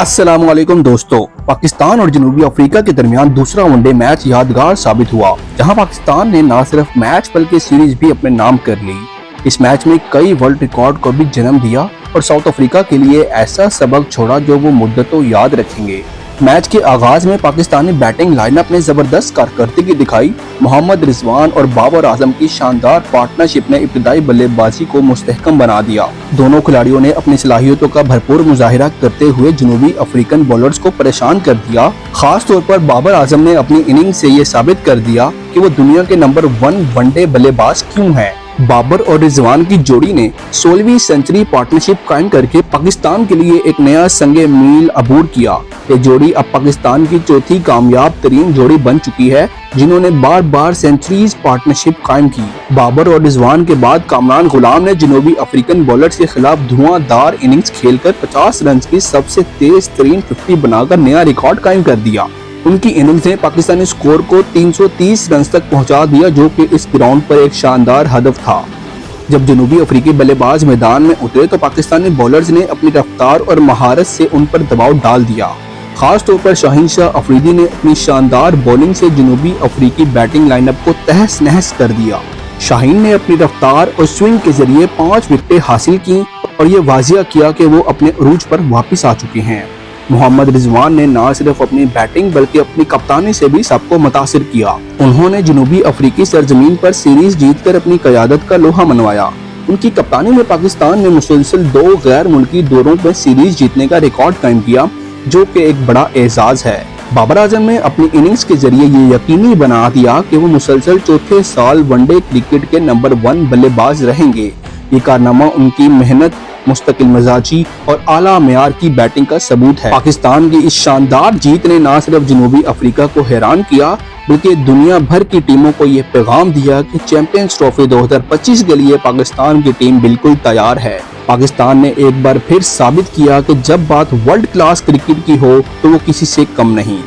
अस्सलाम वालेकुम दोस्तों। पाकिस्तान और जनूबी अफ्रीका के दरमियान दूसरा वनडे मैच यादगार साबित हुआ, जहां पाकिस्तान ने न सिर्फ मैच बल्कि सीरीज भी अपने नाम कर ली। इस मैच में कई वर्ल्ड रिकॉर्ड को भी जन्म दिया और साउथ अफ्रीका के लिए ऐसा सबक छोड़ा जो वो मुद्दतों याद रखेंगे। मैच के आगाज में पाकिस्तानी बैटिंग लाइनअप ने जबरदस्त कारकर्दगी दिखाई। मोहम्मद रिजवान और बाबर आजम की शानदार पार्टनरशिप ने इब्तदाई बल्लेबाजी को मुस्तहकम बना दिया। दोनों खिलाड़ियों ने अपनी सलाहियतों का भरपूर मुजाहिरा करते हुए जनूबी अफ्रीकन बॉलर्स को परेशान कर दिया। खास तौर पर बाबर आजम ने अपनी इनिंग से ये साबित कर दिया कि वो दुनिया के नंबर 1 वनडे बल्लेबाज क्यों है। बाबर और रिजवान की जोड़ी ने 16वीं सेंचुरी पार्टनरशिप कायम करके पाकिस्तान के लिए एक नया संगे मील अबूर किया। ये जोड़ी अब पाकिस्तान की चौथी कामयाब तरीन जोड़ी बन चुकी है जिन्होंने बार बार सेंचुरीज पार्टनरशिप कायम की। बाबर और रिजवान के बाद कामरान गुलाम ने जनूबी अफ्रीकन बॉलर्स के खिलाफ धुआंधार इनिंग्स खेलकर 50 रन की सबसे तेज तरीन 50 बनाकर नया रिकॉर्ड कायम कर दिया। उनकी इनिंग्स ने पाकिस्तानी स्कोर को 330 रन तक पहुंचा दिया, जो कि इस ग्राउंड पर एक शानदार हदफ था। जब जनूबी अफ्रीकी बल्लेबाज मैदान में उतरे तो पाकिस्तानी बॉलर्स ने अपनी रफ्तार और महारत से उन पर दबाव डाल दिया। खास तौर पर शाहीन शाह अफरीदी ने अपनी शानदार बॉलिंग से जनूबी अफ्रीकी बैटिंग लाइनअप को तहस नहस कर दिया। शाहीन ने अपनी रफ्तार और स्विंग के जरिए 5 विकेटें हासिल की और ये वाजिया किया कि वो अपने अरूज पर वापस आ चुके हैं। मोहम्मद रिजवान ने न सिर्फ अपनी बैटिंग बल्कि अपनी कप्तानी से भी सबको मुतासिर किया। उन्होंने जनूबी अफ्रीकी सरजमीन पर सीरीज जीतकर अपनी क़यादत का लोहा मनवाया। उनकी कप्तानी में पाकिस्तान ने मुसलसल 2 गैर मुल्की दौरों में सीरीज जीतने का रिकॉर्ड कायम किया, जो कि एक बड़ा एजाज है। बाबर आजम ने अपनी इनिंग्स के जरिए ये यकीनी बना दिया कि वो मुसलसल चौथे साल वनडे क्रिकेट के नंबर 1 बल्लेबाज रहेंगे। ये कारनामा उनकी मेहनत, मुस्तकिल मिजाजी और आला मेयार की बैटिंग का सबूत है। पाकिस्तान की इस शानदार जीत ने न सिर्फ जनूबी अफ्रीका को हैरान किया बल्कि दुनिया भर की टीमों को यह पैगाम दिया कि चैंपियंस ट्रॉफी 2025 के लिए पाकिस्तान की टीम बिल्कुल तैयार है। पाकिस्तान ने एक बार फिर साबित किया कि जब बात वर्ल्ड क्लास क्रिकेट की हो तो वो किसी से कम नहीं।